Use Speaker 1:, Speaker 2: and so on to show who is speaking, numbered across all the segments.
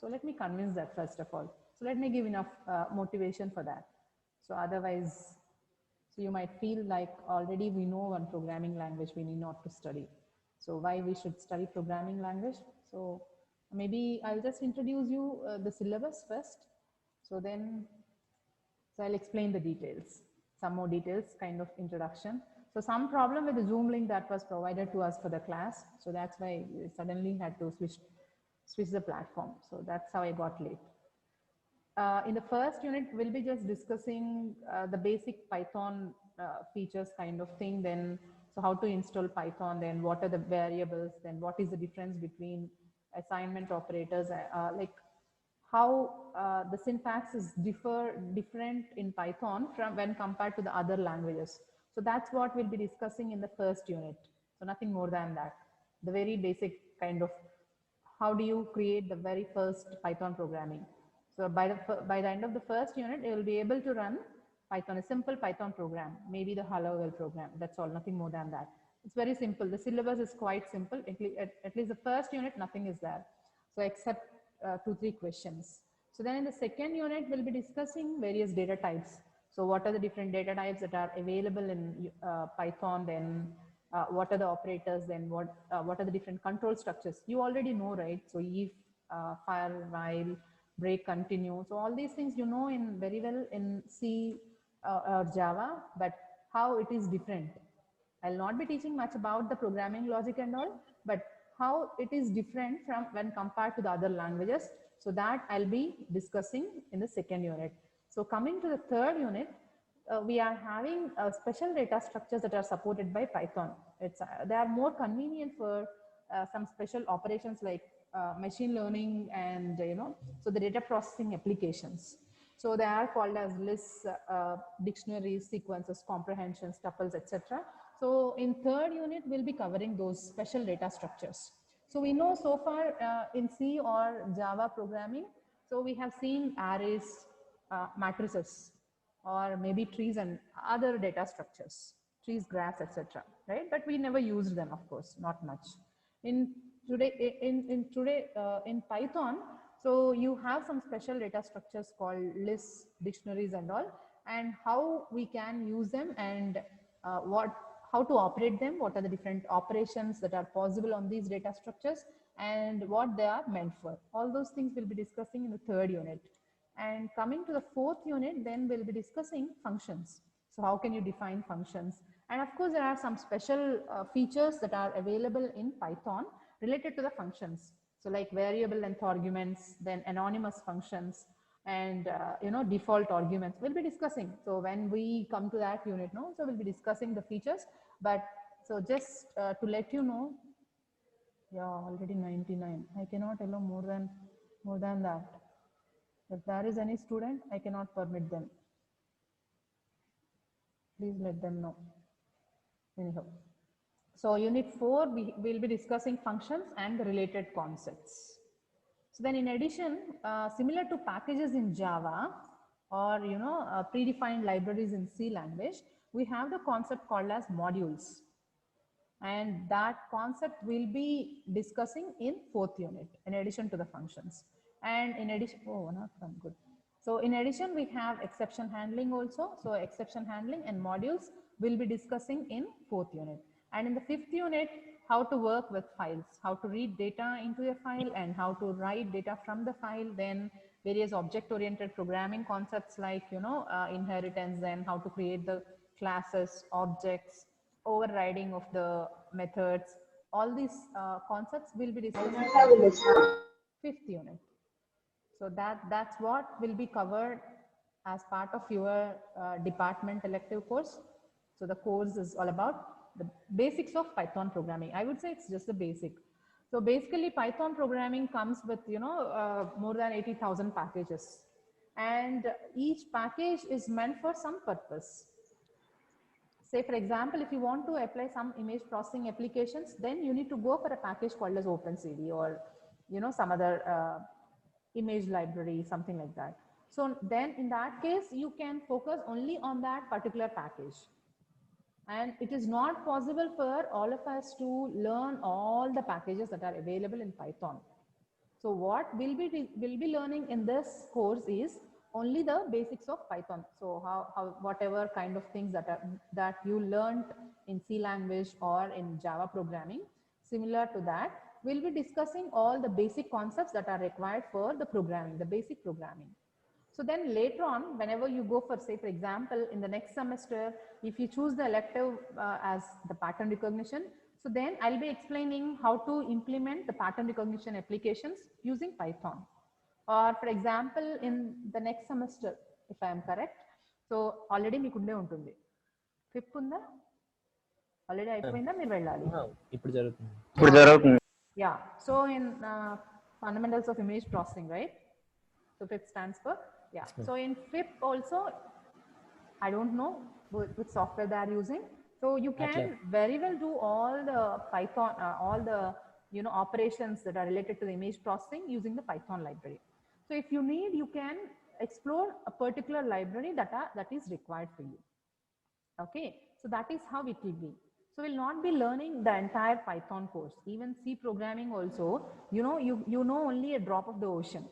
Speaker 1: So let me convince that first of all. So let me give enough motivation for that. So otherwise, so you might feel like already we know one programming language, we need not to study. So why we should study programming language? So maybe I'll just introduce you the syllabus first. So then, so I'll explain the details, some more details, kind of introduction. So some problem with the Zoom link that was provided to us for the class. So that's why we suddenly had to switch the platform. So that's how I got late. In the first unit, we'll be just discussing the basic Python features kind of thing. Then, so how to install Python, then what are the variables, then what is the difference between assignment operators, like how the syntax is different in Python from when compared to the other languages. So that's what we'll be discussing in the first unit. So nothing more than that. The very basic kind of how do you create the very first Python programming. So by the end of the first unit, you will be able to run Python, a simple Python program, maybe the Hello World program. That's all, nothing more than that. It's very simple. The syllabus is quite simple. At least the first unit, nothing is there. So except 2-3 questions. So then in the second unit, we'll be discussing various data types. So what are the different data types that are available in Python, then what are the operators, then what are the different control structures. You already know, right? So if, file, while, break, continue. So all these things you know in very well in C or Java, but how it is different. I'll not be teaching much about the programming logic and all, but how it is different from when compared to the other languages. So that I'll be discussing in the second unit. So coming to the third unit, we are having special data structures that are supported by Python. They are more convenient for some special operations like machine learning and so the data processing applications. So they are called as lists, dictionaries, sequences, comprehensions, tuples, etc. So in third unit, we'll be covering those special data structures. So we know so far in C or Java programming, so we have seen arrays, matrices, or maybe trees and other data structures, trees, graphs, etc. Right? But we never used them, of course, not much. In Python, so you have some special data structures called lists, dictionaries, and all, and how we can use them and how to operate them, what are the different operations that are possible on these data structures, and what they are meant for. All those things we'll be discussing in the third unit. And coming to the fourth unit, then we'll be discussing functions. So how can you define functions? And of course, there are some special features that are available in Python related to the functions. So like variable length arguments, then anonymous functions, and default arguments. We'll be discussing. So when we come to that unit, so we'll be discussing the features. But so just to let you know, yeah, already 99. I cannot allow more than that. If there is any student, I cannot permit them. Please let them know. Anyhow. So unit 4, we will be discussing functions and the related concepts. So then in addition, similar to packages in Java or, predefined libraries in C language, we have the concept called as modules. And that concept we'll be discussing in fourth unit in addition to the functions. And in addition, oh, not from good. So in addition, we have exception handling also. So exception handling and modules we'll be discussing in fourth unit. And in the fifth unit, how to work with files, how to read data into a file and how to write data from the file, then various object-oriented programming concepts like, inheritance, then how to create the classes, objects, overriding of the methods. All these concepts will be discussed in the fifth unit. So that's what will be covered as part of your department elective course. So the course is all about the basics of Python programming. I would say it's just the basic. So basically Python programming comes with, more than 80,000 packages. And each package is meant for some purpose. Say for example, if you want to apply some image processing applications, then you need to go for a package called as OpenCV or, some other image library, something like that. So then in that case, you can focus only on that particular package. And it is not possible for all of us to learn all the packages that are available in Python. So what we'll be learning in this course is only the basics of Python. So how whatever kind of things that you learned in C language or in Java programming, similar to that, we'll be discussing all the basic concepts that are required for the programming, the basic programming. So then later on, whenever you go for, say, for example, in the next semester, if you choose the elective as the pattern recognition, so then I'll be explaining how to implement the pattern recognition applications using Python. Or for example, in the next semester, if I am correct, so already మీకుండే ఉంటుంది. Fifth ఉందా? Already అయిపోయిందా? మీరు వెళ్ళాలి.
Speaker 2: ఇప్పుడు జరుగుతుంది.
Speaker 1: Yeah. So in fundamentals of image processing, right? So FIP stands for, yeah. So in FIP also, I don't know which software they are using. So you can very well do all the Python, all the operations that are related to the image processing using the Python library. So if you need, you can explore a particular library that is required for you. Okay, so that is how it will be. So we'll not be learning the entire Python course. Even C programming also, you know only a drop of the ocean.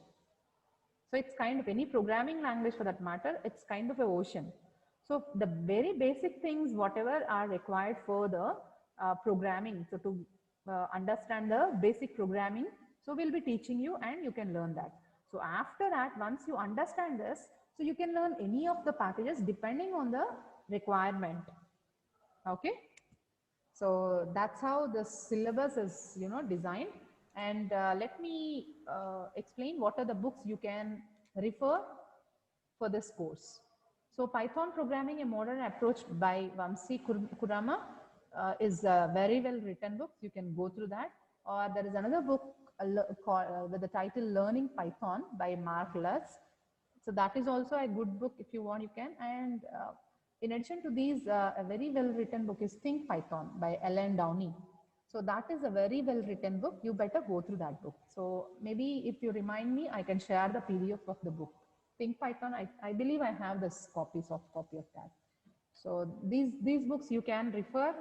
Speaker 1: So it's kind of any programming language for that matter, it's kind of an ocean. So the very basic things, whatever are required for the programming, so to understand the basic programming, so we'll be teaching you and you can learn that. So after that, once you understand this, so you can learn any of the packages depending on the requirement. Okay, so that's how the syllabus is designed. And let me explain what are the books you can refer for this course. So Python Programming, a Modern Approach by Vamsi Kurama is a very well written book. You can go through that. Or there is another book with the title Learning Python by Mark Lutz. So that is also a good book. If you want, you can. And in addition to these, a very well written book is Think Python by Ellen Downey. So that is a very well written book. You better go through that book. So maybe if you remind me, I can share the PDF of the book. Think Python, I believe I have this soft copy of that. So these books you can refer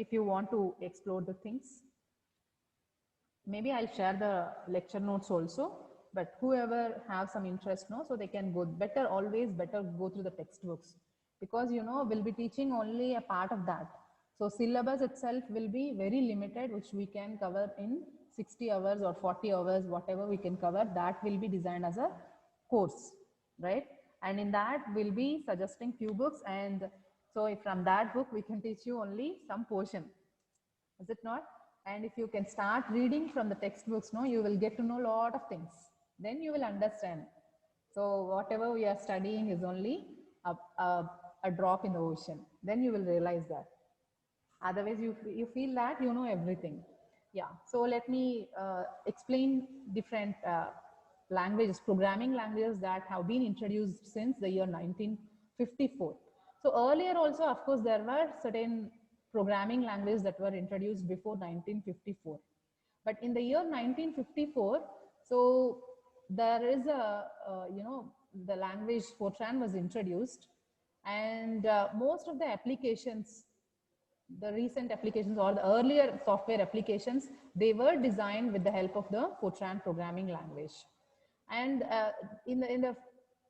Speaker 1: if you want to explore the things. Maybe I'll share the lecture notes also, but whoever have some interest, so they can always better go through the textbooks, because we'll be teaching only a part of that. So syllabus itself will be very limited, which we can cover in 60 hours or 40 hours, whatever we can cover, that will be designed as a course, right? And in that we'll be suggesting few books, and so from that book we can teach you only some portion, is it not? And if you can start reading from the textbooks, you will get to know a lot of things, then you will understand. So whatever we are studying is only a drop in the ocean, then you will realize that. Otherwise you feel that you know everything. Yeah, so let me explain different languages, programming languages that have been introduced since the year 1954. So earlier also, of course, there were certain programming languages that were introduced before 1954. But in the year 1954, so there is the language Fortran was introduced, and most of the applications, the recent applications or the earlier software applications, they were designed with the help of the Fortran programming language. And in the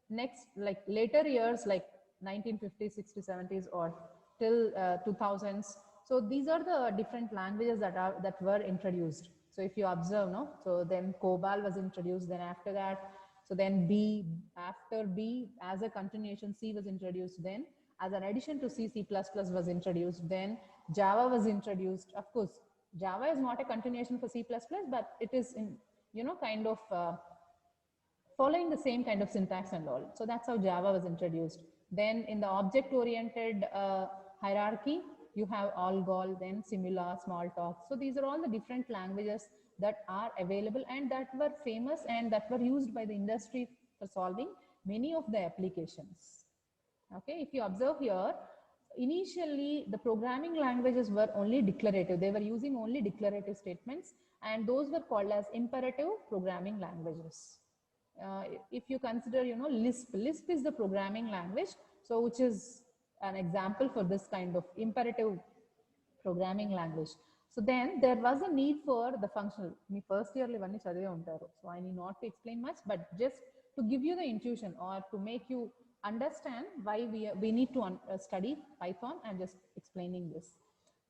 Speaker 1: next, like later years, like 1950s, 60s, 70s, or till 2000s, so these are the different languages that were introduced. So if you observe, so then COBOL was introduced, then after that, so then after B, as a continuation, C was introduced, then as an addition to C, C++ was introduced, then Java was introduced. Of course, Java is not a continuation for C++, but it is in, kind of following the same kind of syntax and all. So that's how Java was introduced. Then in the object-oriented hierarchy, you have ALGOL, then Simula, Smalltalk. So these are all the different languages that are available and that were famous and that were used by the industry for solving many of the applications. Okay, if you observe here, initially the programming languages were only declarative. They were using only declarative statements, and those were called as imperative programming languages. If you consider, Lisp is the programming language, so which is an example for this kind of imperative programming language. So then there was a need for the functional. Me first year ivanni chadive untaru, so I need not to explain much, but just to give you the intuition or to make you understand why we need to study Python. I'm just explaining this.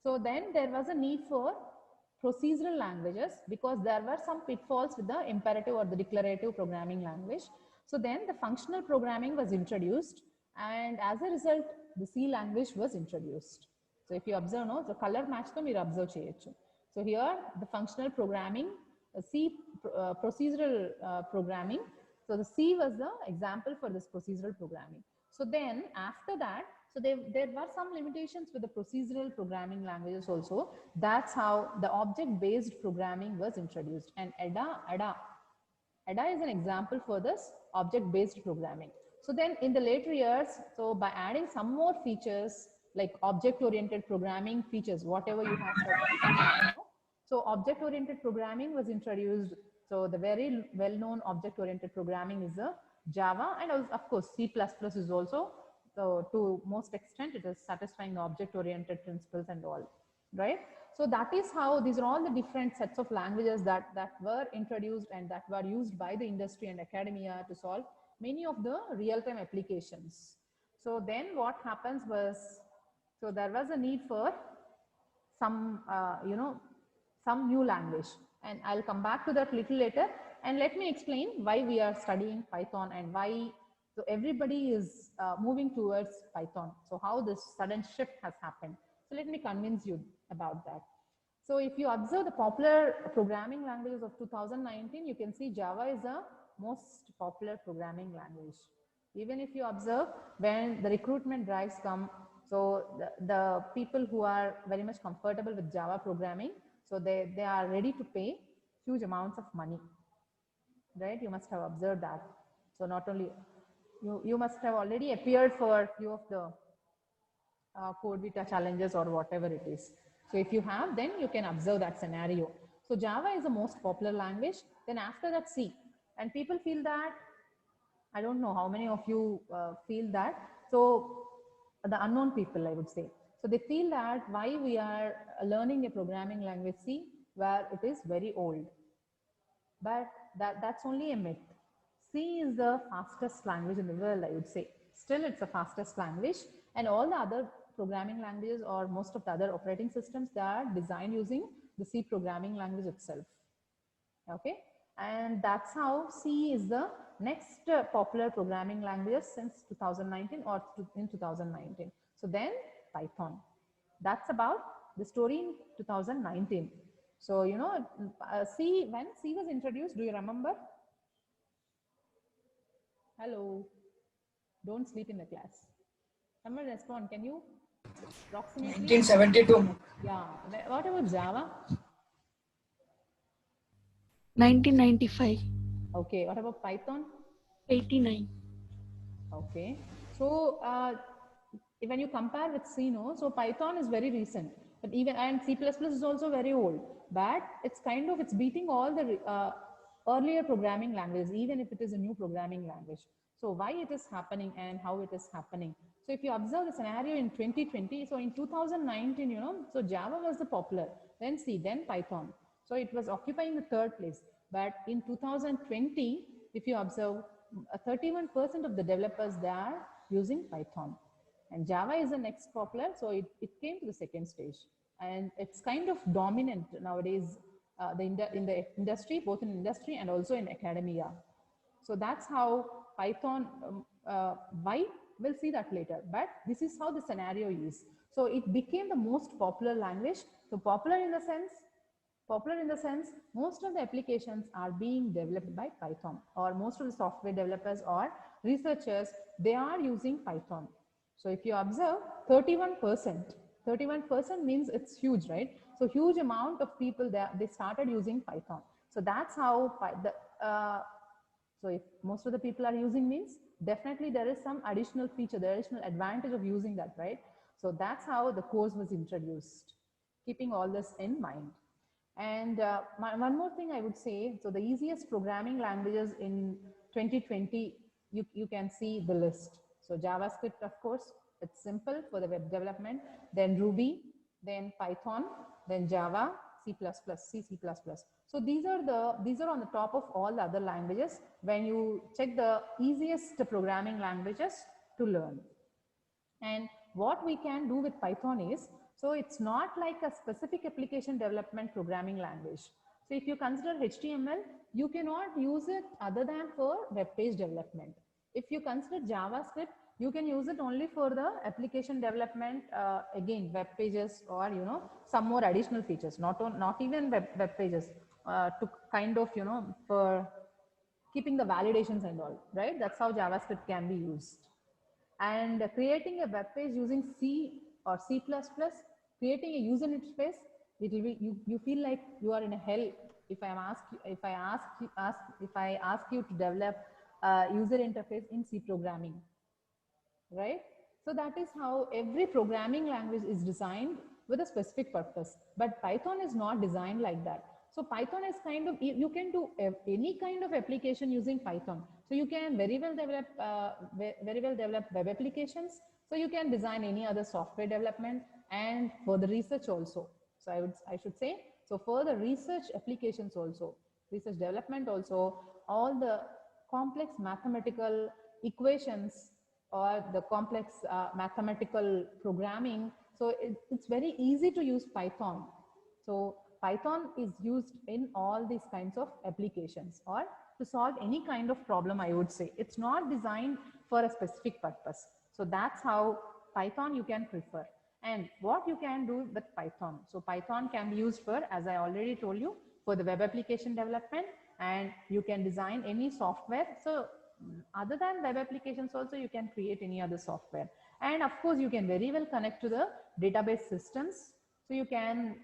Speaker 1: So then there was a need for procedural languages because there were some pitfalls with the imperative or the declarative programming language. So then the functional programming was introduced, and as a result the C language was introduced. So if you observe, no, the color match them, you observe cheyochu. So here the functional programming, C procedural programming. So the C was the example for this procedural programming. So then after that, so there were some limitations with the procedural programming languages also. That's how the object-based programming was introduced. And ADA is an example for this object-based programming. So then in the later years, so by adding some more features like object-oriented programming features, whatever you have studied. So object-oriented programming was introduced. So the very well-known object-oriented programming is the Java, and of course C++ is also. So to most extent, it is satisfying the object-oriented principles and all, right? So that is how these are all the different sets of languages that were introduced and that were used by the industry and academia to solve many of the real-time applications. So then what happens was, so there was a need for some, some new language, and I'll come back to that little later. And let me explain why we are studying Python and why. So everybody is moving towards Python. So how this sudden shift has happened. So let me convince you about that. So if you observe the popular programming languages of 2019, you can see Java is the most popular programming language. Even if you observe when the recruitment drives come, so the people who are very much comfortable with Java programming, so they are ready to pay huge amounts of money, right? You must have observed that. So not only you must have already appeared for few of the code beta challenges or whatever it is. So if you have, then you can observe that scenario. So Java is the most popular language. Then after that, C. And people feel that, I don't know how many of you feel that. So the unknown people, I would say. So they feel that why we are learning a programming language C, where it is very old. But that's only a myth. C is the fastest language in the world, I would say. Still, it's the fastest language, and all the other programming languages or most of the other operating systems, they are designed using the C programming language itself. Okay, and that's how C is the next popular programming language since 2019 or in 2019. So then Python. That's about the story in 2019. So, you know, C, when C was introduced, do you remember? Hello, don't sleep in the class. Someone respond, can you? Approximately?
Speaker 3: 1972.
Speaker 1: Yeah, what about Java?
Speaker 4: 1995.
Speaker 1: Okay, what about Python?
Speaker 4: 89.
Speaker 1: Okay, so when you compare with C, no, so Python is very recent, but even, and C++ is also very old, but it's kind of, it's beating all the earlier programming languages, even if it is a new programming language. So why it is happening and how it is happening. So if you observe the scenario in 2020, so in 2019, you know, so Java was the popular, then C, then Python. So it was occupying the third place. But in 2020, if you observe, 31% of the developers, they are using Python. And Java is the next popular, so it came to the second stage. And it's kind of dominant nowadays in the industry, both in industry and also in academia. So that's how Python, why? We'll see that later. But this is how the scenario is. So it became the most popular language. So popular in the sense, most of the applications are being developed by Python, or most of the software developers or researchers, they are using Python. So if you observe 31% means it's huge, right? So huge amount of people, they started using Python. So that's how so if most of the people are using means, definitely there is some additional feature, the additional advantage of using that, right? So that's how the course was introduced, keeping all this in mind. And one more thing I would say, so the easiest programming languages in 2020, you can see the list. So JavaScript, of course, it's simple for the web development, then Ruby, then Python, then Java, C++, C++. So these are on the top of all the other languages when you check the easiest programming languages to learn. And what we can do with Python is, so it's not like a specific application development programming language. So if you consider HTML, you cannot use it other than for web page development. If you consider JavaScript, you can use it only for the application development, again, web pages, or some more additional features, not even web pages, to kind of for keeping the validations and all, right? That's how JavaScript can be used. And creating a web page using C or C++, creating a user interface, it will be, you feel like you are in a hell if I ask you to develop a user interface in C programming, right? So that is how every programming language is designed with a specific purpose, but Python is not designed like that. So Python is kind of, you can do any kind of application using Python. So you can very well develop web applications. So you can design any other software development, and for the research also. So I should say, so for the research applications also, research development also, all the complex mathematical equations or the complex mathematical programming. So it's very easy to use Python. So Python is used in all these kinds of applications, or to solve any kind of problem, I would say. It's not designed for a specific purpose. So that's how Python you can prefer. And what you can do with Python. So Python can be used for, as I already told you, for the web application development, and you can design any software. So other than web applications also, you can create any other software. And of course, you can very well connect to the database systems. So you can,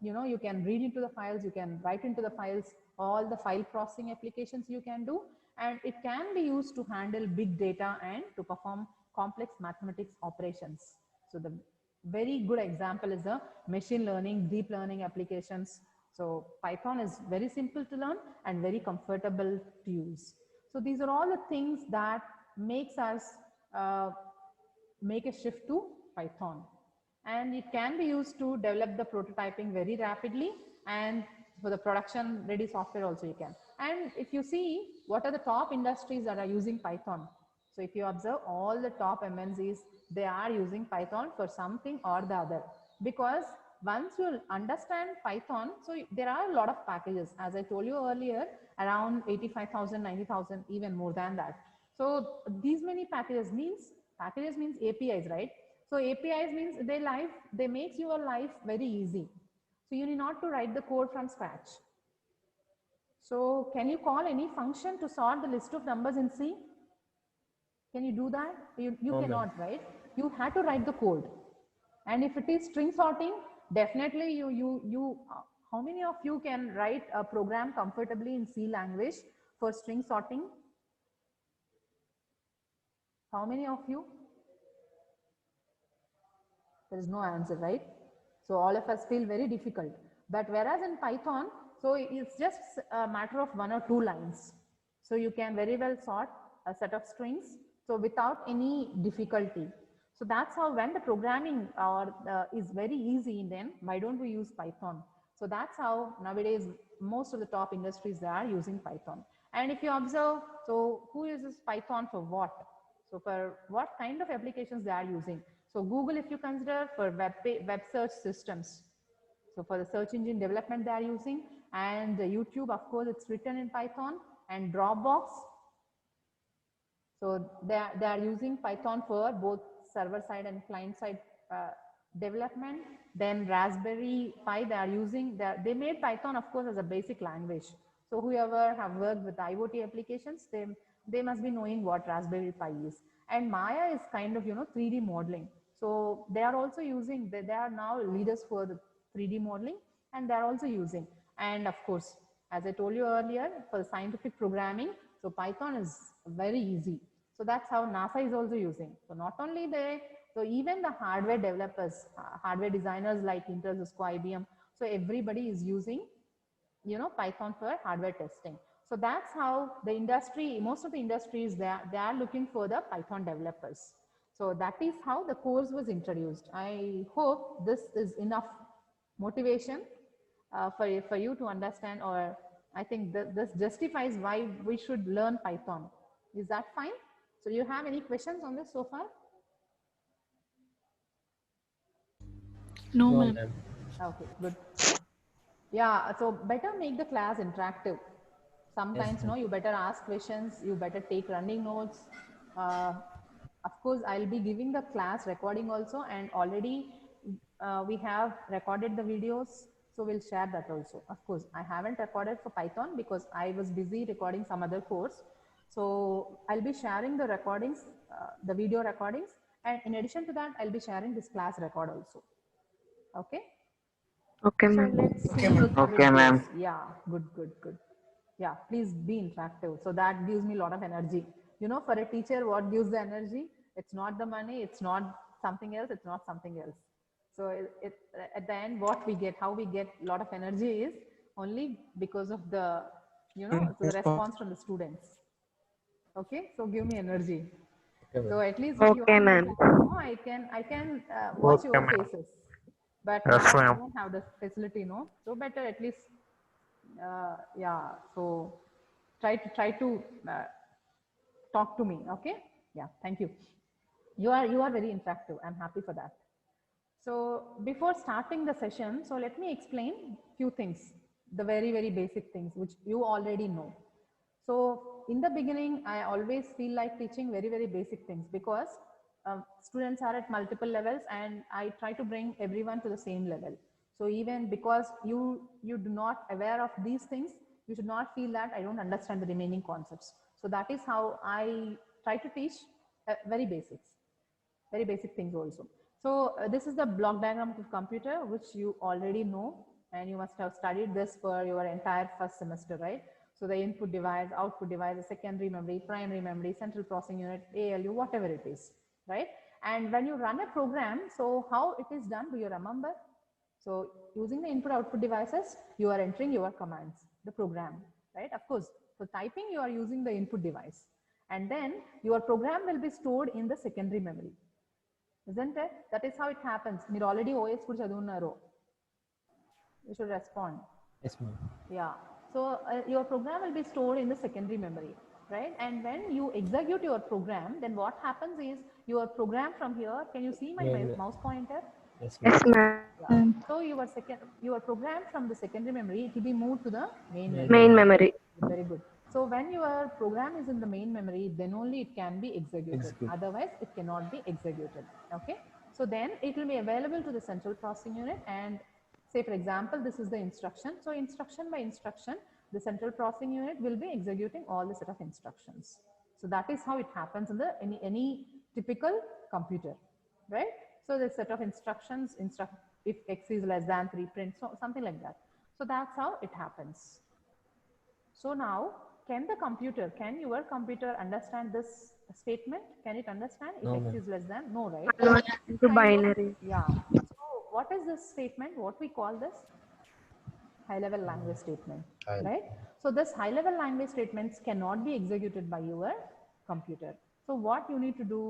Speaker 1: you can read into the files, you can write into the files, all the file processing applications you can do. And it can be used to handle big data and to perform complex mathematics operations. So the very good example is the machine learning, deep learning applications. So Python is very simple to learn and very comfortable to use. So these are all the things that makes us make a shift to Python. And it can be used to develop the prototyping very rapidly, and for the production ready software also you can. And if you see what are the top industries that are using Python, so if you observe all the top MNCs, they are using Python for something or the other. Because once you understand Python, so there are a lot of packages, as I told you earlier, around 85,000, 90,000, even more than that. So these many packages means APIs, right? So APIs means they make your life very easy. So you need not to write the code from scratch. So can you call any function to sort the list of numbers in C? Can you do that? You cannot, right? You have to write the code. And if it is string sorting, definitely how many of you can write a program comfortably in C language for string sorting? How many of you? There is no answer, right? So all of us feel very difficult. But whereas in Python, so it's just a matter of 1 or 2 lines. So you can very well sort a set of strings, so without any difficulty. So that's how, when the programming is very easy, then why don't we use Python? So that's how nowadays most of the top industries, they are using Python. And if you observe, so who uses Python for what? So for what kind of applications they are using? So Google, if you consider, for web search systems. So for the search engine development they are using, and YouTube, of course, it's written in Python, and Dropbox. So they are using Python for both server side and client side development. Then Raspberry Pi, they are using, they made Python, of course, as a basic language. So whoever have worked with IoT applications, they must be knowing what Raspberry Pi is. And Maya is kind of, 3D modeling. So they are also using, they are now leaders for the 3D modeling, and they are also using. And of course, as I told you earlier, for scientific programming, so Python is very easy. So that's how NASA is also using. So not only so even the hardware developers, hardware designers like Intel, Cisco, IBM, so everybody is using, Python for hardware testing. So that's how the industry, most of the industries, they are looking for the Python developers. So that is how the course was introduced. I hope this is enough motivation for you to understand, or I think this justifies why we should learn Python. Is that fine? So you have any questions on this so far?
Speaker 4: No,
Speaker 2: No,
Speaker 4: ma'am.
Speaker 2: ma'am.
Speaker 1: Okay, good. Yeah, so better make the class interactive. Sometimes,
Speaker 2: Yes, ma'am.
Speaker 1: you better ask questions, you better take running notes. Uh, of course, I'll be giving the class recording also, and already we have recorded the videos, so we'll share that also. Of course, I haven't recorded for Python because I was busy recording some other course. So I'll be sharing the recordings, the video recordings, and in addition to that, I'll be sharing this class record also. Okay.
Speaker 3: Okay,
Speaker 1: So
Speaker 3: ma'am.
Speaker 1: let's see how
Speaker 5: Okay,
Speaker 1: it
Speaker 5: ma'am.
Speaker 1: goes. Yeah, good. Yeah, please be interactive. So that gives me a lot of energy. For a teacher, what gives the energy? It's not the money, it's not something else, it's not something else. So at the end, what we get, how we get a lot of energy is only because of the, the response from the students. Okay, so give me energy.
Speaker 2: Okay,
Speaker 1: So
Speaker 2: ma'am.
Speaker 1: at least when you
Speaker 3: Okay,
Speaker 1: are in the
Speaker 3: ma'am.
Speaker 1: class, I can watch
Speaker 5: Okay,
Speaker 1: your
Speaker 5: ma'am.
Speaker 1: faces. But
Speaker 5: Yes,
Speaker 1: now I
Speaker 5: ma'am.
Speaker 1: don't have the facility, no. So better at least, yeah. So try to talk to me, okay? Yeah, thank you. You are very interactive. I'm happy for that. So before starting the session, so let me explain few things, the very basic things which you already know. So in the beginning, I always feel like teaching very basic things because students are at multiple levels, and I try to bring everyone to the same level. So even because you do not aware of these things, you should not feel that I don't understand the remaining concepts. So that is how I try to teach very basic things also. So this is the block diagram of computer, which you already know, and you must have studied this for your entire first semester, right? So the input device, output device, the secondary memory, primary memory, central processing unit, ALU, whatever it is, right? And when you run a program, so how it is done, do you remember? So using the input output devices, you are entering your commands, the program, right? Of course, for typing, you are using the input device. And then your program will be stored in the secondary memory. Isn't it? That is how it happens. మీరు already OS కూడా చదువున్నారు. You should respond.
Speaker 2: Yes, ma'am.
Speaker 1: Yeah. So your program will be stored in the secondary memory, right? And when you execute your program, then what happens is your program from here. Can you see my mouse pointer?
Speaker 2: Yes,
Speaker 3: Yes,
Speaker 2: ma'am.
Speaker 3: ma'am.
Speaker 1: Yeah. So your program from the secondary memory, it will be moved to the main memory.
Speaker 3: Main memory.
Speaker 1: Very good. So when your program is in the main memory, then only it can be executed. Otherwise, it cannot be executed. Okay. So then it will be available to the central processing unit. And say, for example, this is the instruction. So instruction by instruction, the central processing unit will be executing all the set of instructions. So that is how it happens in the any typical computer, right? So the set of instructions, if x is less than 3, print, so something like that. So that's how it happens. So now, can your computer understand this statement? Can it understand if
Speaker 2: No,
Speaker 1: x
Speaker 2: ma'am.
Speaker 1: is less than? No, right?
Speaker 3: Convert into binary.
Speaker 1: Yeah. So what is this statement? What we call this? High level language statement, right? So this high level language statements cannot be executed by your computer. So what you need to do?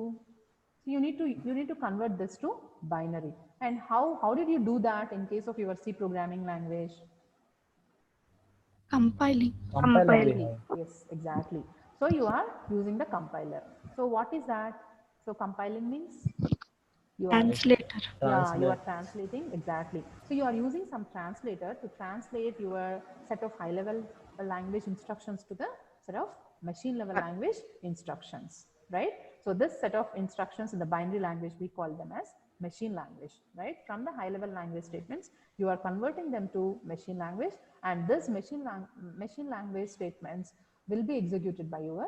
Speaker 1: So you need to convert this to binary. And how did you do that in case of your C programming language?
Speaker 4: Compiling.
Speaker 3: Compiling.
Speaker 1: Yes, exactly. So you are using the compiler. So what is that? So compiling means you are,
Speaker 4: Translator.
Speaker 1: yeah, you are translating, exactly. So you are using some translator to translate your set of high level language instructions to the set of machine level language instructions, right? So this set of instructions in the binary language, we call them as machine language, right? From the high level language statements, you are converting them to machine language, and this machine language statements will be executed by your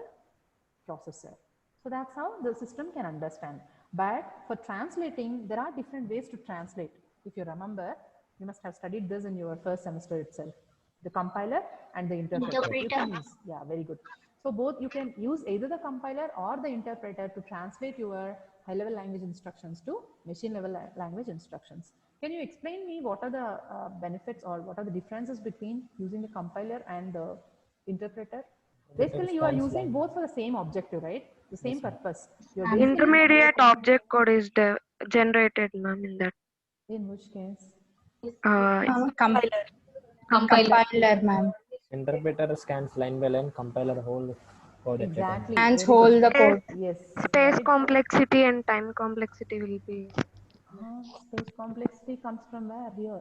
Speaker 1: processor. So that's how the system can understand. But for translating, there are different ways to translate. If you remember, you must have studied this in your first semester itself. The compiler and the interpreter. You can use, yeah, very good. So both you can use either the compiler or the interpreter to translate your high level language instructions to machine level language instructions. Can you explain me what are the benefits or what are the differences between using the compiler and the interpreter? Basically, you are using both for the same objective, right? The same purpose. You're basically
Speaker 3: Intermediate object code is generated, ma'am, in that.
Speaker 1: in which case?
Speaker 3: Compiler.
Speaker 5: Compiler, ma'am.
Speaker 2: Interpreter scans line by line, compiler whole code at a time.
Speaker 1: Exactly.
Speaker 5: And
Speaker 1: Very
Speaker 5: hold
Speaker 1: good.
Speaker 5: the code.
Speaker 1: Yes.
Speaker 3: Space
Speaker 1: Right.
Speaker 3: complexity and time complexity will be.
Speaker 1: Space complexity comes from where? Here.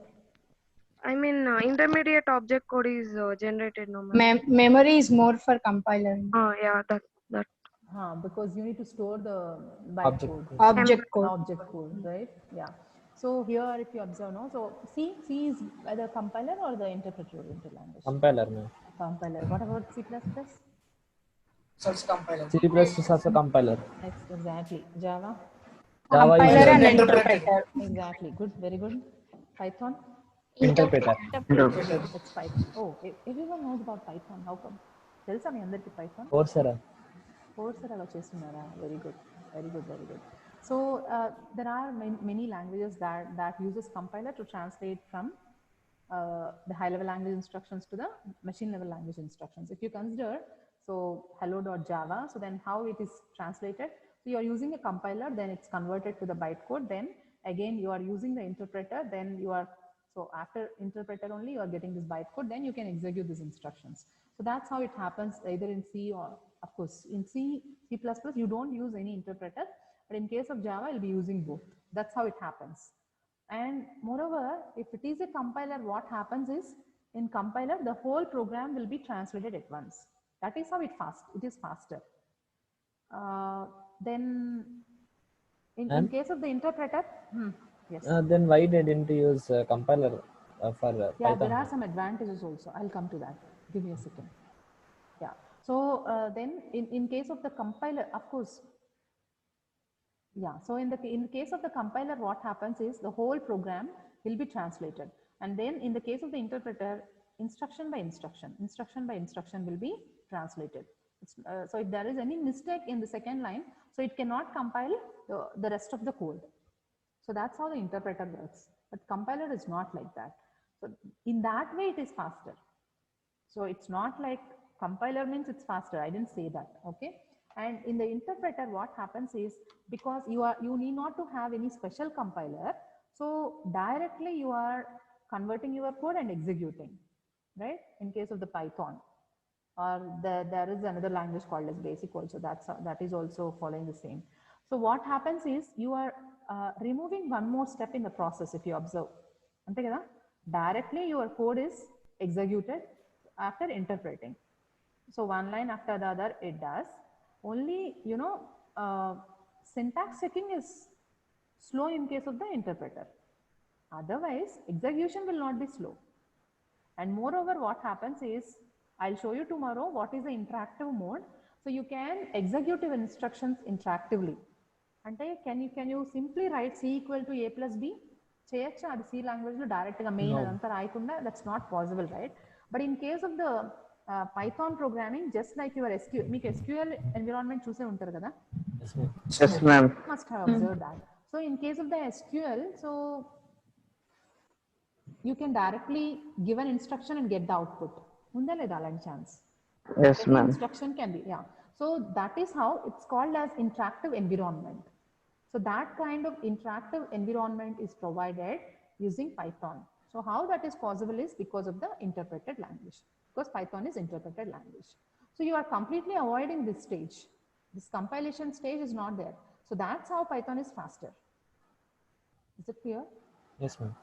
Speaker 3: I mean, intermediate object code is generated, no ma'am.
Speaker 5: Memory is more for compiler.
Speaker 3: Yeah, that.
Speaker 1: Because you need to store the
Speaker 2: Object
Speaker 1: bytecode.
Speaker 2: code.
Speaker 5: Object code.
Speaker 1: Object code, right? Yeah. So here, if you observe, no, so C is either compiler or the interpreter oriented language.
Speaker 2: Compiler, ma'am.
Speaker 1: Compiler. What about C++?
Speaker 2: C++ is also compiler.
Speaker 1: Exactly. Java.
Speaker 2: Java
Speaker 5: Compiler
Speaker 2: is
Speaker 5: and interpreter.
Speaker 1: Exactly. Good. Very good. Python.
Speaker 2: interpreter.
Speaker 1: It's Python. Oh, everyone knows about Python. How come? Tell me andarki Python.
Speaker 2: Coursera.
Speaker 1: Coursera chestunara. Very good. Very good. Very good. So there are many languages that uses compiler to translate from the high level language instructions to the machine level language instructions. If you consider, so hello.java, so then how it is translated. So you are using a compiler, then it's converted to the bytecode, then again you are using the interpreter, then you are, so after interpreter only you are getting this bytecode, then you can execute these instructions. So that's how it happens either in C or, of course, in C++, you don't use any interpreter, but in case of Java, you'll be using both. That's how it happens. And moreover, if it is a compiler, what happens is in compiler, the whole program will be translated at once. That is how it is faster. Then in case of the interpreter, yes.
Speaker 2: Then why they didn't use compiler for
Speaker 1: Yeah,
Speaker 2: Python?
Speaker 1: there are some advantages also. I'll come to that. Give me a second. Yeah. So then in case of the compiler, of course, yeah, so in the case of the compiler, what happens is the whole program will be translated. And then in the case of the interpreter, instruction by instruction will be translated. So if there is any mistake in the second line, so it cannot compile the rest of the code. So that's how the interpreter works. But compiler is not like that. So in that way, it is faster. So it's not like compiler means it's faster. I didn't say that. Okay. And in the interpreter, what happens is because you need not to have any special compiler. So directly you are converting your code and executing, right? In case of the Python, or there is another language called as BASIC also. That is also following the same. So what happens is you are removing one more step in the process. If you observe, directly your code is executed after interpreting. So one line after the other it does. Only, syntax checking is slow in case of the interpreter. Otherwise, execution will not be slow. And moreover, what happens is, I'll show you tomorrow what is the interactive mode. So you can execute your instructions interactively. And can you simply write C equal to A plus B? Cheyacha adi C language lo direct ga main adantha raayakunda, that's not possible, right? But in case of the Python programming, just like your SQL, meeku SQL environment choose untaru kada?
Speaker 2: Yes, ma'am.
Speaker 1: You must have observed that. So in case of the SQL, so you can directly give an instruction and get the output. Unda leda alanti chance?
Speaker 2: Yes, ma'am.
Speaker 1: Instruction can be, yeah. So that is how it's called as interactive environment. So that kind of interactive environment is provided using Python. So how that is possible is because of the interpreted language, because Python is interpreted language. So you are completely avoiding this stage. This compilation stage is not there. So that's how Python is faster. Is it clear?
Speaker 2: Yes, ma'am.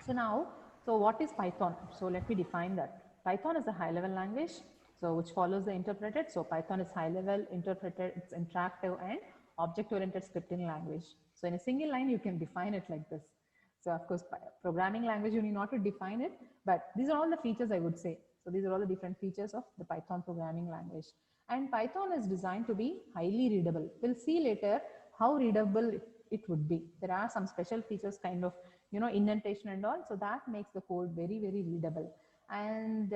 Speaker 1: So now, so what is Python? So let me define that. Python is a high level language, so which follows the interpreted. So Python is high level, interpreted, it's interactive and object oriented scripting language. So in a single line, you can define it like this. So of course, programming language, you need not to define it, but these are all the features I would say. So these are all the different features of the Python programming language. And Python is designed to be highly readable. We'll see later how readable it would be. There are some special features kind of, indentation and all. So that makes the code very, very readable. And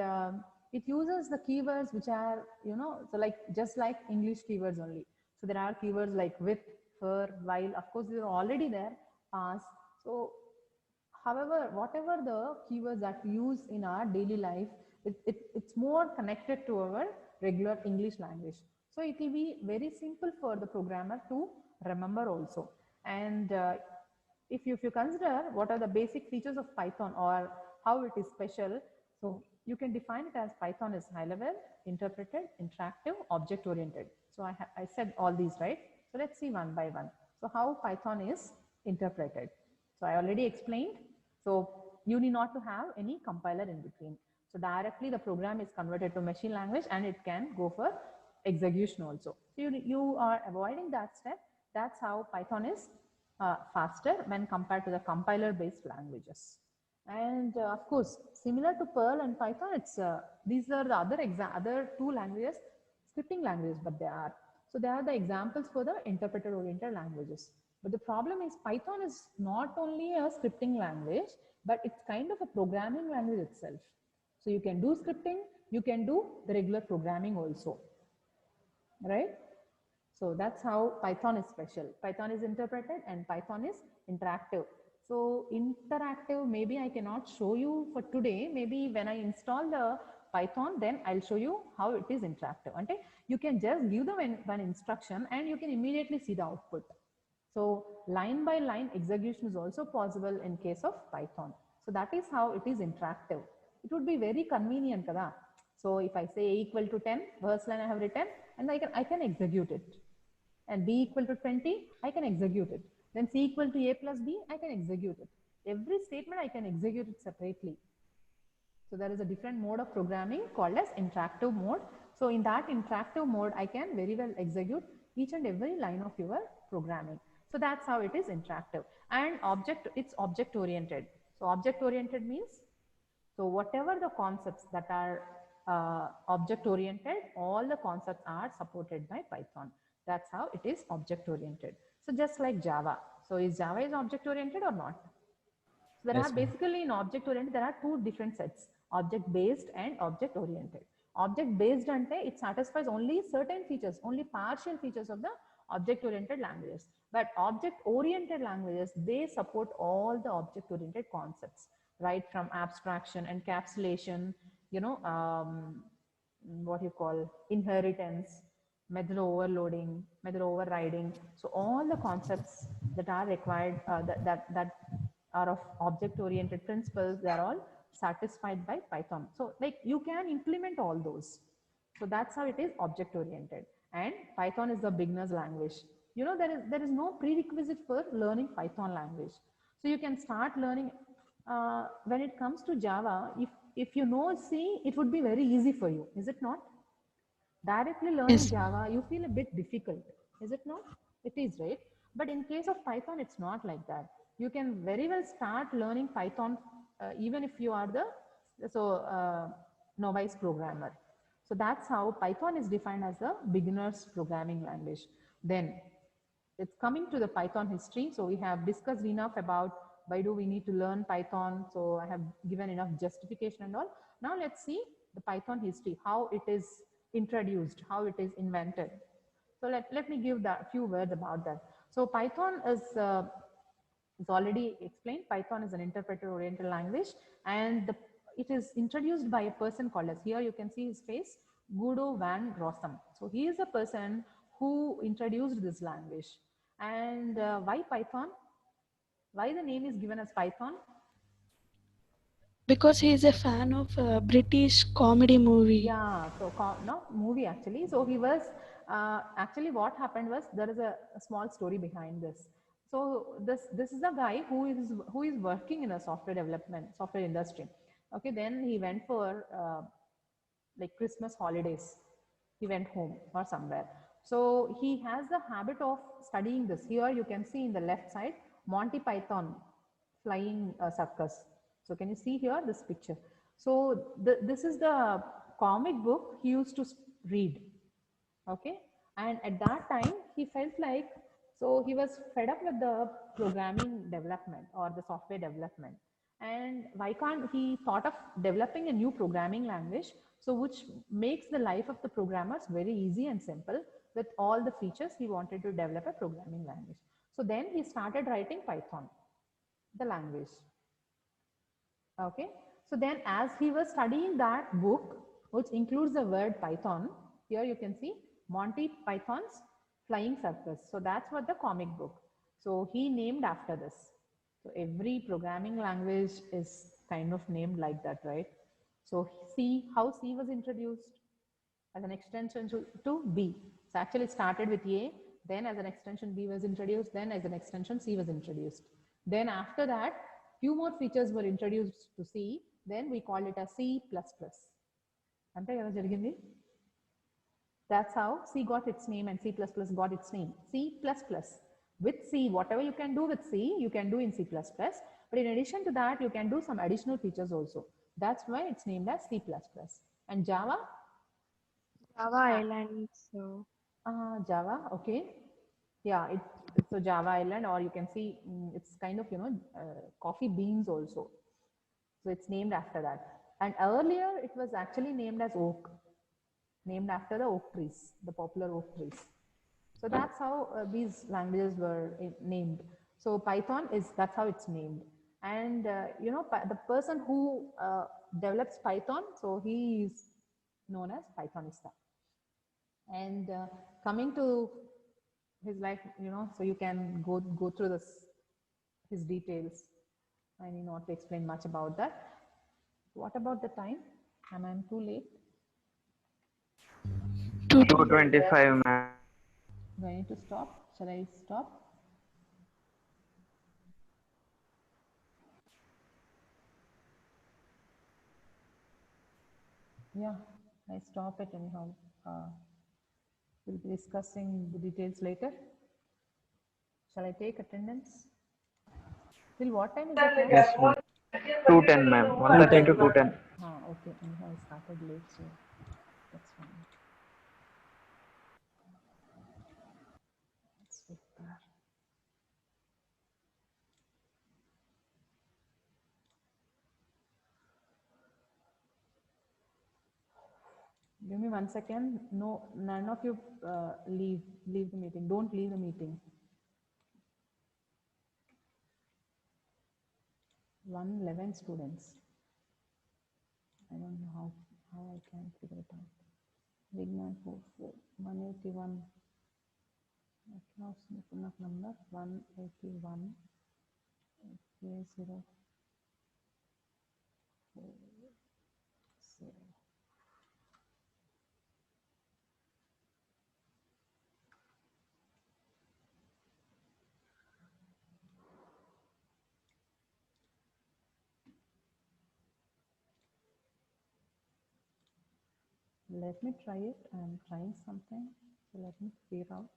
Speaker 1: it uses the keywords which are, so like just like English keywords only. So there are keywords like with, for, while, of course, they're already there, pass. So however, whatever the keywords that we use in our daily life, it's more connected to our regular English language. So it will be very simple for the programmer to remember also. And if you consider what are the basic features of Python or how it is special, so you can define it as Python is high level, interpreted, interactive, object oriented. So I said all these, right? So let's see one by one. So how Python is interpreted. So I already explained. So you need not to have any compiler in between. So directly the program is converted to machine language and it can go for execution also. So you are avoiding that step. That's how Python is faster when compared to the compiler based languages. And of course, similar to Perl and Python, it's these are the other two languages, scripting languages, but they are. So they are the examples for the interpreter oriented languages. But the problem is Python is not only a scripting language, but it's kind of a programming language itself. So you can do scripting, you can do the regular programming also, right? So that's how Python is special. Python is interpreted and Python is interactive. So interactive, maybe I cannot show you for today. Maybe when I install the Python, then I'll show you how it is interactive. Okay? You can just give them one instruction and you can immediately see the output. So line by line execution is also possible in case of Python. So that is how it is interactive. It would be very convenient, kada? So if I say a equal to 10, first line I have written, and I can execute it. And b equal to 20, I can execute it. Then c equal to a plus b, I can execute it. Every statement I can execute it separately. So there is a different mode of programming called as interactive mode. So in that interactive mode, I can very well execute each and every line of your programming. So that's how it is interactive. And it's object oriented. So object oriented means, so whatever the concepts that are object oriented, all the concepts are supported by Python. That's how it is object oriented. So just like Java. So is Java is object oriented or not? So there are basically in object oriented, there are two different sets, object based and object oriented. Object based ante, it satisfies only certain features, only partial features of the object oriented languages. But object oriented languages, they support all the object oriented concepts, right? From abstraction, encapsulation, you know, what you call inheritance, method overloading, method overriding. So all the concepts that are required, that are of object-oriented principles, they are all satisfied by Python. So like you can implement all those. So that's how it is object-oriented. And Python is the beginner's language. You know, there is no prerequisite for learning Python language. So you can start learning. When it comes to Java, if you know C, it would be very easy for you, is it not? Directly learning
Speaker 4: Yes.
Speaker 1: Java, you feel a bit difficult, is it not? It is, right? But in case of Python, it's not like that. You can very well start learning Python even if you are the novice programmer. So that's how Python is defined as the beginner's programming language. Then it's coming to the Python history. So we have discussed enough about why do we need to learn Python. So I have given enough justification and all. Now let's see the Python history, how it is introduced, how it is invented. So let me give a few words about that. So Python is, it's already explained, Python is an interpreter-oriented language, and it is introduced by a person called as, here you can see his face, Guido van Rossum. So he is a person who introduced this language. And why Python? Why the name is given as Python?
Speaker 4: Because he is a fan of a British comedy movie.
Speaker 1: Yeah, so no movie actually. So he was actually what happened was there is a small story behind this. So this is a guy who is working in a software industry. Okay, then he went for like Christmas holidays. He went home or somewhere. So he has the habit of studying this. Here you can see in the left side Monty Python flying circus. So can you see here this picture? So this is the comic book he used to read. Okay, and at that time he felt like, so he was fed up with the programming development or the software development, and why can't he thought of developing a new programming language, so which makes the life of the programmers very easy and simple with all the features. He wanted to develop a programming language. So then he started writing Python, the language. Okay, so then as he was studying that book, which includes the word Python, here you can see Monty Python's Flying Circus. So that's what the comic book. So he named after this. So every programming language is kind of named like that, right? So C, how C was introduced as an extension to B. So actually it started with A, then as an extension B was introduced, then as an extension C was introduced. Then after that, few more features were introduced to C, then we called it as C++. అంతే కదా జరిగింది. That's how C got its name and C++ got its name. C++. With C, whatever you can do with C, you can do in C++. But in addition to that, you can do some additional features also. That's why it's named as C++. And Java?
Speaker 3: Java Islands.
Speaker 1: Java, okay. Yeah, it's a Java island, or you can see it's kind of, coffee beans also. So it's named after that. And earlier it was actually named as oak, named after the oak trees, the popular oak trees. So that's how these languages were named. So Python that's how it's named. And the person who develops Python, so he is known as Pythonista. And coming to his life, so you can go through his details. I need not to explain much about that. What about the time? Am I too late?
Speaker 6: 2:25, ma'am.
Speaker 1: Do I need to stop? Shall I stop? Yeah, I stop it anyhow. We'll be discussing the details later. Shall I take attendance? Till what time is the class?
Speaker 6: Yes, ma'am. 2:10, ma'am. 1:30 to 2:10.
Speaker 1: Okay. Anyhow, I started late, so that's fine. Let's wait there. Give me 1 second. No, none of you leave the meeting. Don't leave the meeting. 111 students. I don't know how I can figure it out. Vignan 181. Across number 181. 0. 0. Let me try it. I'm trying something. So let me figure out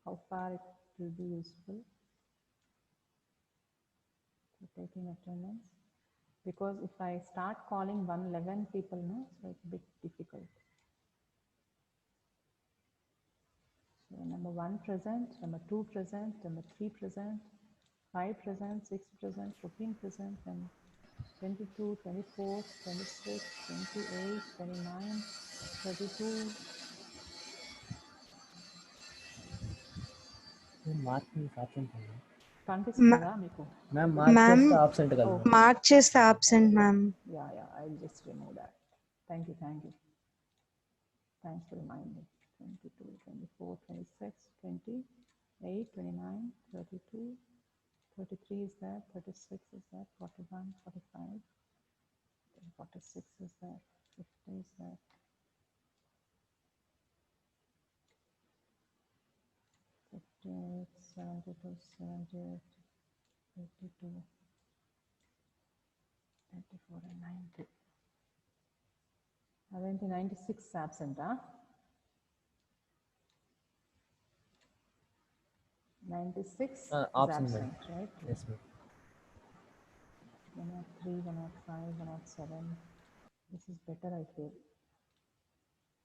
Speaker 1: how far it will be useful for taking attendance. Because if I start calling 111 people now, so it's a bit difficult. So number 1 present, number 2 present, number 3 present, 5 present, 6 present, 14 present, and 22, 24, 26, 28, 29, 32.
Speaker 2: Marking absent ఉంది
Speaker 1: కనిపిస్తుందా మీకు?
Speaker 2: Ma'am mark
Speaker 5: Ma'am,
Speaker 2: చేస్తే absent కదా
Speaker 1: Oh.
Speaker 5: mark చేస్తే absent, ma'am.
Speaker 1: Yeah, I'll just remove that. Thank you. Thanks for reminding. 22, 24, 26, 28, 29, 32, 33 is there, 36 is there, 41, 45, 46 is there, 50 is there. 58, 72, 78, 82, 94 and 90. 96 absent, huh? 96 is
Speaker 2: absent,
Speaker 1: absent, right?
Speaker 2: yes ma'am
Speaker 1: 103, 105, 107. This is better, I feel.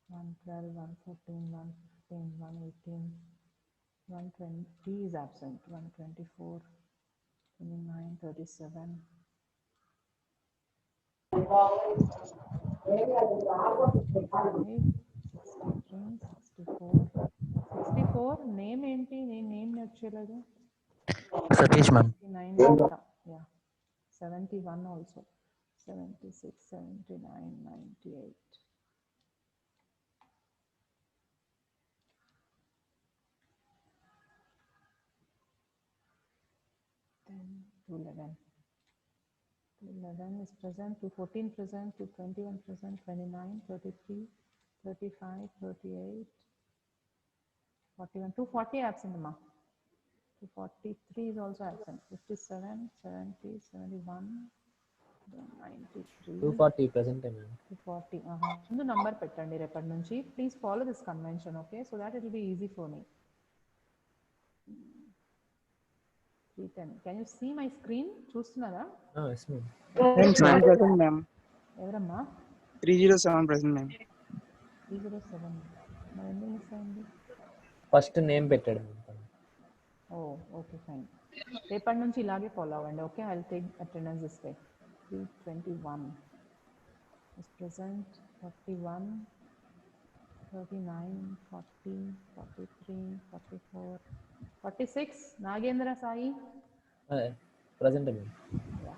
Speaker 1: 112, 114, 115, 118, 120 is absent. 124, 29, 37. 64 name enti name nacheladu
Speaker 7: Satish ma'am.
Speaker 1: 9 yeah 71 also 76 79 98 10 211. 211 is present, 214 present, 221 present, 29, 33, 35, 38, 41, 240 absent, ma. 243 is also absent, 57, 70, 71, 93.
Speaker 2: 240 present, ma'am.
Speaker 1: 240. ముందు number పెట్టండి రేపటి నుంచి. Please follow this convention, okay? So that it will be easy for me. 310. Can you see my screen? చూస్తున్నారా?
Speaker 2: Yes, ma'am.
Speaker 1: ఎవరమ్మా?
Speaker 8: 307 present, ma'am.
Speaker 1: 307. మరి ఎందుకు miss అయింది?
Speaker 2: First name పెట్టాడు ma'am.
Speaker 1: Okay fine. రేపటి నుంచి ఇలాగే ఫాలో అవ్వండి, okay? I will take attendance this way. 321 is present, 41, 39, 40, 43, 44, 46. Nagendra Sai.
Speaker 2: Present, ma'am.
Speaker 1: Yeah.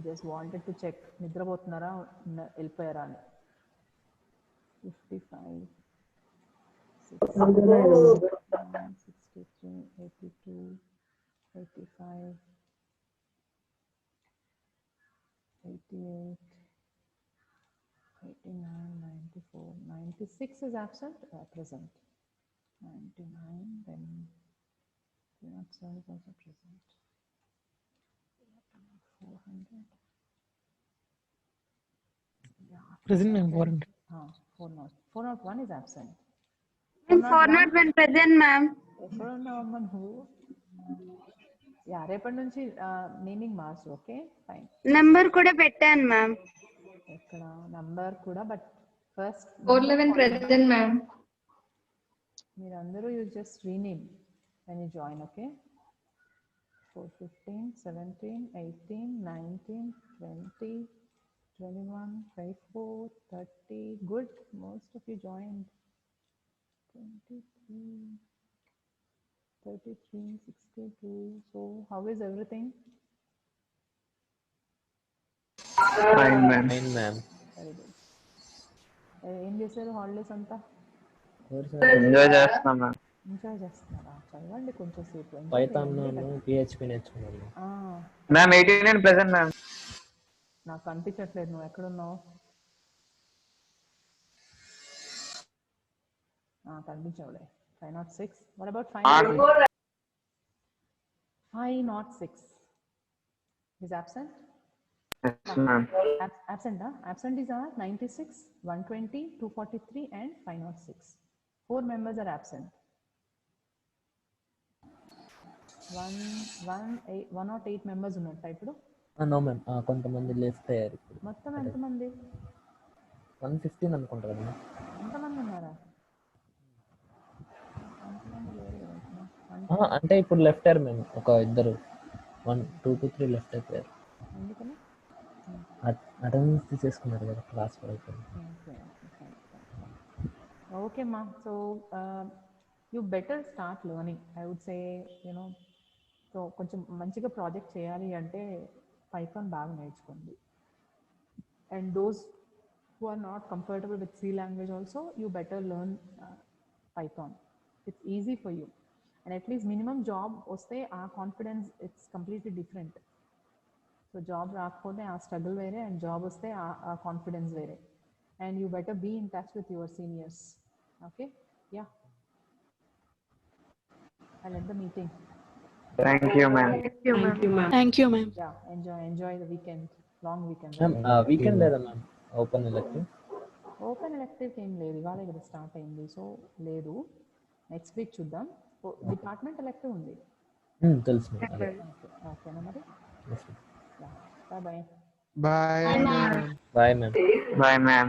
Speaker 1: Just wanted to check. నిద్రపోతున్నారా వెళ్ళిపోయారా అని. 55, 63, 82, 85, 88, 89, 94, 96 is absent, present. 99, then 307 is also present. 400. Yeah.
Speaker 7: Present, ma'am. 400.
Speaker 1: 401 is absent.
Speaker 5: 401 present, ma'am.
Speaker 1: who? Yeah, రేపటి నుంచి naming మార్చు, okay? Fine.
Speaker 5: Number కూడా పెట్టాను ma'am.
Speaker 1: ఇక్కడ number కూడా, but first
Speaker 9: 411 present, ma'am.
Speaker 1: మీరందరూ you just rename when you join, okay? 415, 17, 18, 19, 20, 21, 24, 30. Good. Most of you joined. 23, 33, 62. So how is everything?
Speaker 6: Fine, ma'am.
Speaker 2: Fine, ma'am.
Speaker 1: Very good. ఏం చేశారు holidays అంతా?
Speaker 6: Enjoy చేస్తున్నాం ma'am.
Speaker 1: Enjoy చేస్తున్నారా? చదవండి కొంచెం సేపు.
Speaker 2: పైథాన్ PHP నేర్చుకున్నాను.
Speaker 6: Ma'am 89 present ma'am.
Speaker 1: నాకు కనిపించట్లేదు, నువ్వు ఎక్కడున్నావు? కనిపించవులే. 506. What about 506? 506 is absent.
Speaker 6: Yes, ma'am.
Speaker 1: Absent, huh? Absent is 96, 120, 243 and 506. 4 members are absent. 108 members ఉన్నట్టు ఇప్పుడు.
Speaker 2: నో మ్యామ్, కొంతమంది లెఫ్ట్ అయ్యారు ఇప్పుడు.
Speaker 1: మొత్తం ఎంతమంది?
Speaker 2: 115 అనుకుంటా కదా.
Speaker 1: ఎంతమంది ఉన్నారా?
Speaker 2: అంటే ఇప్పుడు లెఫ్ట్ అయ్యారు మేము, ఒక ఇద్దరు 1, 2 to 3 లెఫ్ట్ అయిపోయారు.
Speaker 1: ఎందుకని?
Speaker 2: అటెండెన్స్ తీసేసుకున్నారు కదా క్లాస్ వరకు.
Speaker 1: Okay ma, so you better start learning, I would say, you know. So కొంచెం మంచిగా ప్రాజెక్ట్ చేయాలి అంటే పైథాన్ బాగా నేర్చుకోండి. And those who are not comfortable with C language also, you better learn Python. It's easy for you, and at least minimum job వస్తే ఆ confidence it's completely different. So job రాకపోతే ఆ struggle వేరే, and job వస్తే ఆ confidence వేరే. And you better be in touch with your seniors. Okay? Yeah. I'll end the meeting.
Speaker 6: Thank you, ma'am.
Speaker 4: Thank you, ma'am.
Speaker 1: Yeah, enjoy the weekend, long weekend.
Speaker 2: Ma'am weekend లేదా ma'am open elective?
Speaker 1: Open elective ఏం లేదు, ఇవాళ ఇక్కడ start అయింది, so లేదు. Next week చూద్దాం. Department elective ఉంది.
Speaker 2: తెలుసు మ్యామ్.
Speaker 1: ఓకేనా మరి?
Speaker 2: Yes, ma'am.
Speaker 1: Bye bye.
Speaker 8: Bye.
Speaker 2: Bye, ma'am.
Speaker 6: Bye, ma'am.